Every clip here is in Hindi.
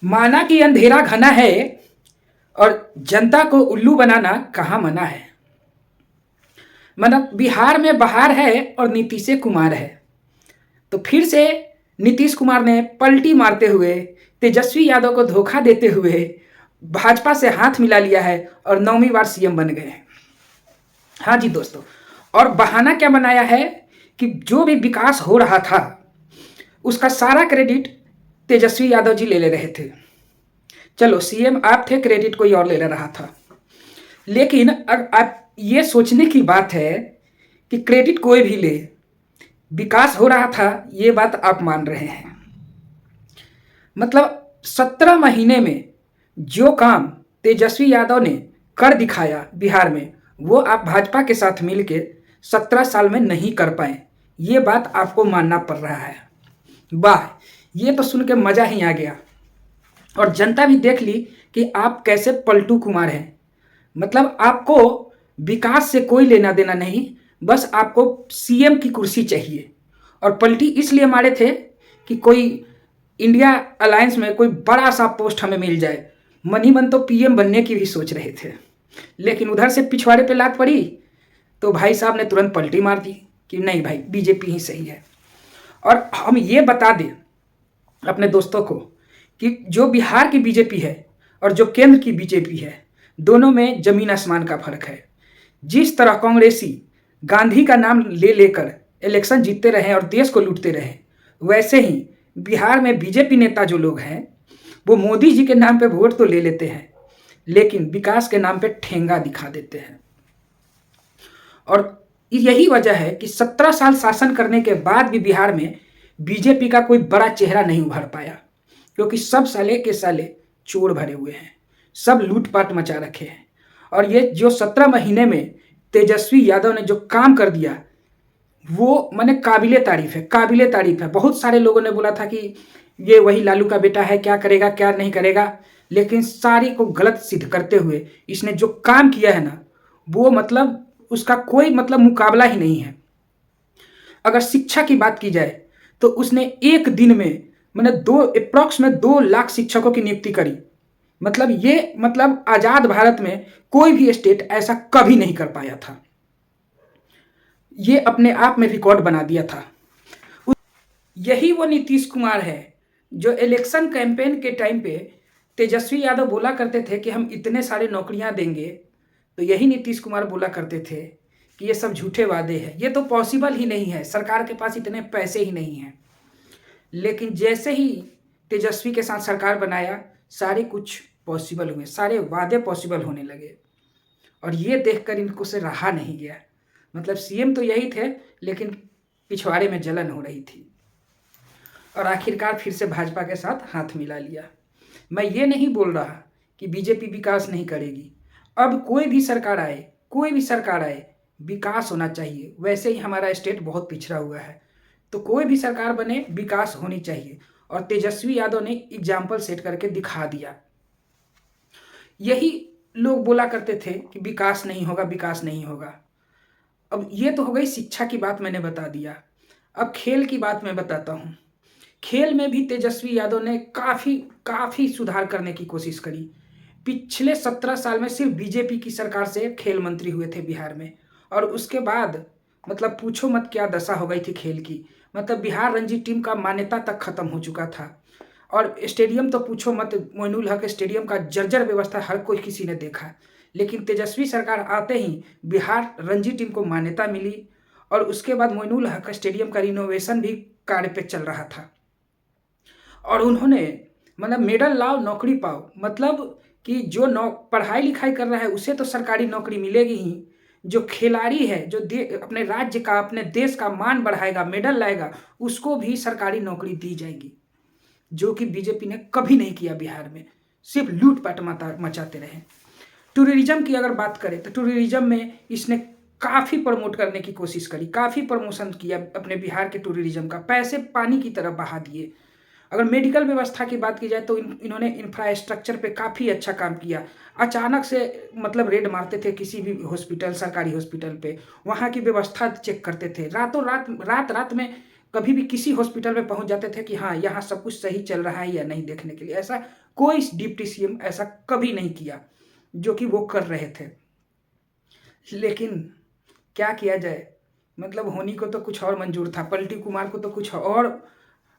माना कि अंधेरा घना है और जनता को उल्लू बनाना कहाँ मना है। मतलब बिहार में बहार है और नीतीश कुमार है। तो फिर से नीतीश कुमार ने पलटी मारते हुए तेजस्वी यादव को धोखा देते हुए भाजपा से हाथ मिला लिया है और 9वीं बार सीएम बन गए हैं। हाँ जी दोस्तों, और बहाना क्या बनाया है कि जो भी विकास हो रहा था उसका सारा क्रेडिट तेजस्वी यादव जी ले रहे थे। चलो सीएम आप थे, क्रेडिट कोई और ले रहा था। लेकिन अब आप ये सोचने की बात है कि क्रेडिट कोई भी ले, विकास हो रहा था ये बात आप मान रहे हैं। मतलब 17 महीने में जो काम तेजस्वी यादव ने कर दिखाया बिहार में, वो आप भाजपा के साथ मिलके 17 साल में नहीं कर पाए। ये बात आपको मानना पड़ रहा है। वाह, ये तो सुन के मजा ही आ गया। और जनता भी देख ली कि आप कैसे पलटू कुमार हैं। मतलब आपको विकास से कोई लेना देना नहीं, बस आपको सीएम की कुर्सी चाहिए। और पलटी इसलिए मारे थे कि कोई इंडिया अलायंस में कोई बड़ा सा पोस्ट हमें मिल जाए। मन ही मन तो पीएम बनने की भी सोच रहे थे, लेकिन उधर से पिछवाड़े पे लात पड़ी तो भाई साहब ने तुरंत पलटी मार दी कि नहीं भाई, बीजेपी ही सही है। और हम ये बता दें अपने दोस्तों को कि जो बिहार की बीजेपी है और जो केंद्र की बीजेपी है, दोनों में जमीन आसमान का फर्क है। जिस तरह कांग्रेसी गांधी का नाम ले लेकर इलेक्शन जीतते रहे और देश को लूटते रहे, वैसे ही बिहार में बीजेपी नेता जो लोग हैं वो मोदी जी के नाम पे वोट तो ले लेते हैं, लेकिन विकास के नाम पे ठेंगा दिखा देते हैं। और यही वजह है कि 17 साल शासन करने के बाद भी बिहार में बीजेपी का कोई बड़ा चेहरा नहीं उभर पाया, क्योंकि सब साले के साले चोर भरे हुए हैं, सब लूटपाट मचा रखे हैं। और ये जो 17 महीने में तेजस्वी यादव ने जो काम कर दिया वो माने काबिले तारीफ है, काबिले तारीफ है। बहुत सारे लोगों ने बोला था कि ये वही लालू का बेटा है, क्या करेगा क्या नहीं करेगा, लेकिन सारी को गलत सिद्ध करते हुए इसने जो काम किया है ना, वो मतलब उसका कोई मतलब मुकाबला ही नहीं है। अगर शिक्षा की बात की जाए तो उसने एक दिन में मैंने अप्रॉक्स में 2 लाख शिक्षकों की नियुक्ति करी। मतलब ये मतलब आजाद भारत में कोई भी स्टेट ऐसा कभी नहीं कर पाया था। ये अपने आप में रिकॉर्ड बना दिया था। यही वो नीतीश कुमार है जो इलेक्शन कैंपेन के टाइम पे तेजस्वी यादव बोला करते थे कि हम इतने सारे नौकरियां देंगे। तो यही नीतीश कुमार बोला करते थे कि ये सब झूठे वादे हैं, ये तो पॉसिबल ही नहीं है, सरकार के पास इतने पैसे ही नहीं हैं। लेकिन जैसे ही तेजस्वी के साथ सरकार बनाया, सारे कुछ पॉसिबल हुए, सारे वादे पॉसिबल होने लगे। और ये देखकर इनको से रहा नहीं गया। मतलब सीएम तो यही थे, लेकिन पिछवाड़े में जलन हो रही थी और आखिरकार फिर से भाजपा के साथ हाथ मिला लिया। मैं ये नहीं बोल रहा कि बीजेपी विकास नहीं करेगी। अब कोई भी सरकार आए, कोई भी सरकार आए, विकास होना चाहिए। वैसे ही हमारा स्टेट बहुत पिछड़ा हुआ है, तो कोई भी सरकार बने विकास होनी चाहिए। और तेजस्वी यादव ने एग्जाम्पल सेट करके दिखा दिया। यही लोग बोला करते थे कि विकास नहीं होगा, विकास नहीं होगा। अब ये तो हो गई शिक्षा की बात, मैंने बता दिया। अब खेल की बात मैं बताता हूँ। खेल में भी तेजस्वी यादव ने काफ़ी काफ़ी सुधार करने की कोशिश करी। पिछले 17 साल में सिर्फ बीजेपी की सरकार से खेल मंत्री हुए थे बिहार में, और उसके बाद मतलब पूछो मत क्या दशा हो गई थी खेल की। मतलब बिहार रणजी टीम का मान्यता तक खत्म हो चुका था। और स्टेडियम तो पूछो मत, मोइनुल हक स्टेडियम का जर्जर व्यवस्था हर कोई किसी ने देखा। लेकिन तेजस्वी सरकार आते ही बिहार रणजी टीम को मान्यता मिली, और उसके बाद मोइनुल हक स्टेडियम का रिनोवेशन भी कार्य पे चल रहा था। और उन्होंने मतलब मेडल लाओ नौकरी पाओ, मतलब कि जो पढ़ाई लिखाई कर रहा है उसे तो सरकारी नौकरी मिलेगी ही, जो खिलाड़ी है जो अपने राज्य का अपने देश का मान बढ़ाएगा, मेडल लाएगा, उसको भी सरकारी नौकरी दी जाएगी। जो कि बीजेपी ने कभी नहीं किया बिहार में, सिर्फ लूटपाट मचाते रहे। टूरिज्म की अगर बात करें तो टूरिज्म में इसने काफ़ी प्रमोट करने की कोशिश करी, काफ़ी प्रमोशन किया अपने बिहार के टूरिज्म का, पैसे पानी की तरह बहा दिए। अगर मेडिकल व्यवस्था की बात की जाए तो इन्होंने इंफ्रास्ट्रक्चर पे काफ़ी अच्छा काम किया। अचानक से मतलब रेड मारते थे किसी भी हॉस्पिटल, सरकारी हॉस्पिटल पे, वहाँ की व्यवस्था चेक करते थे, रातों रात रात रात में कभी भी किसी हॉस्पिटल में पहुंच जाते थे कि हाँ यहाँ सब कुछ सही चल रहा है या नहीं देखने के लिए। ऐसा कोई डिप्टी सीएम ऐसा कभी नहीं किया जो कि वो कर रहे थे। लेकिन क्या किया जाए, मतलब होनी को तो कुछ और मंजूर था, पलटी कुमार को तो कुछ और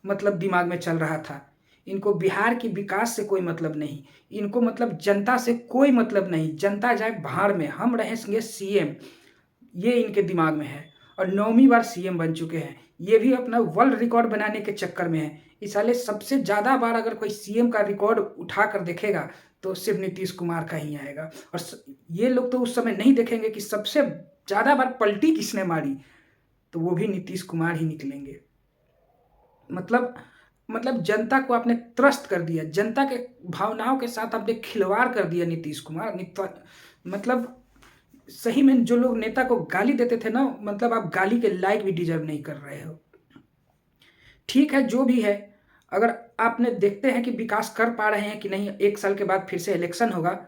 मतलब दिमाग में चल रहा था। इनको बिहार की विकास से कोई मतलब नहीं, इनको मतलब जनता से कोई मतलब नहीं। जनता जाए भाड़ में, हम रहेंगे सीएम, ये इनके दिमाग में है। और 9वीं बार सीएम बन चुके हैं, ये भी अपना वर्ल्ड रिकॉर्ड बनाने के चक्कर में है। इस साले सबसे ज़्यादा बार अगर कोई सीएम का रिकॉर्ड उठा कर देखेगा तो सिर्फ नीतीश कुमार का ही आएगा। और ये लोग तो उस समय नहीं देखेंगे कि सबसे ज़्यादा बार पलटी किसने मारी, तो वो भी नीतीश कुमार ही निकलेंगे। मतलब जनता को आपने त्रस्त कर दिया, जनता के भावनाओं के साथ आपने खिलवाड़ कर दिया नीतीश कुमार। मतलब सही में जो लोग नेता को गाली देते थे ना, मतलब आप गाली के लायक भी डिजर्व नहीं कर रहे हो। ठीक है, जो भी है, अगर आपने देखते हैं कि विकास कर पा रहे हैं कि नहीं, 1 साल के बाद फिर से इलेक्शन होगा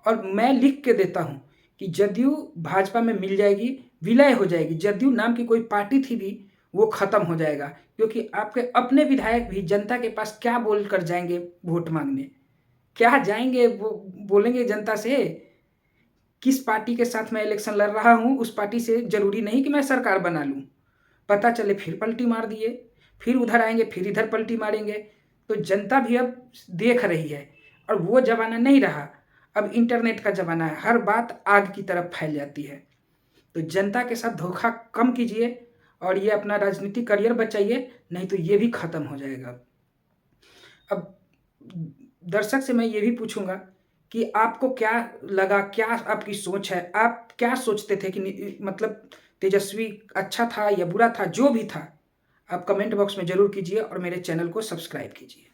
और मैं लिख के देता हूं कि जदयू भाजपा में मिल जाएगी, विलय हो जाएगी। जदयू नाम की कोई पार्टी थी भी, वो खत्म हो जाएगा। क्योंकि आपके अपने विधायक भी जनता के पास क्या बोल कर जाएंगे वोट मांगने, क्या जाएंगे वो बोलेंगे जनता से किस पार्टी के साथ मैं इलेक्शन लड़ रहा हूँ, उस पार्टी से जरूरी नहीं कि मैं सरकार बना लूँ। पता चले फिर पलटी मार दिए, फिर उधर आएंगे, फिर इधर पलटी मारेंगे। तो जनता भी अब देख रही है। और वो ज़माना नहीं रहा, अब इंटरनेट का ज़माना है, हर बात आग की तरफ फैल जाती है। तो जनता के साथ धोखा कम कीजिए और ये अपना राजनीतिक करियर बचाइए, नहीं तो ये भी खत्म हो जाएगा। अब दर्शक से मैं ये भी पूछूंगा कि आपको क्या लगा, क्या आपकी सोच है, आप क्या सोचते थे कि मतलब तेजस्वी अच्छा था या बुरा था, जो भी था आप कमेंट बॉक्स में ज़रूर कीजिए और मेरे चैनल को सब्सक्राइब कीजिए।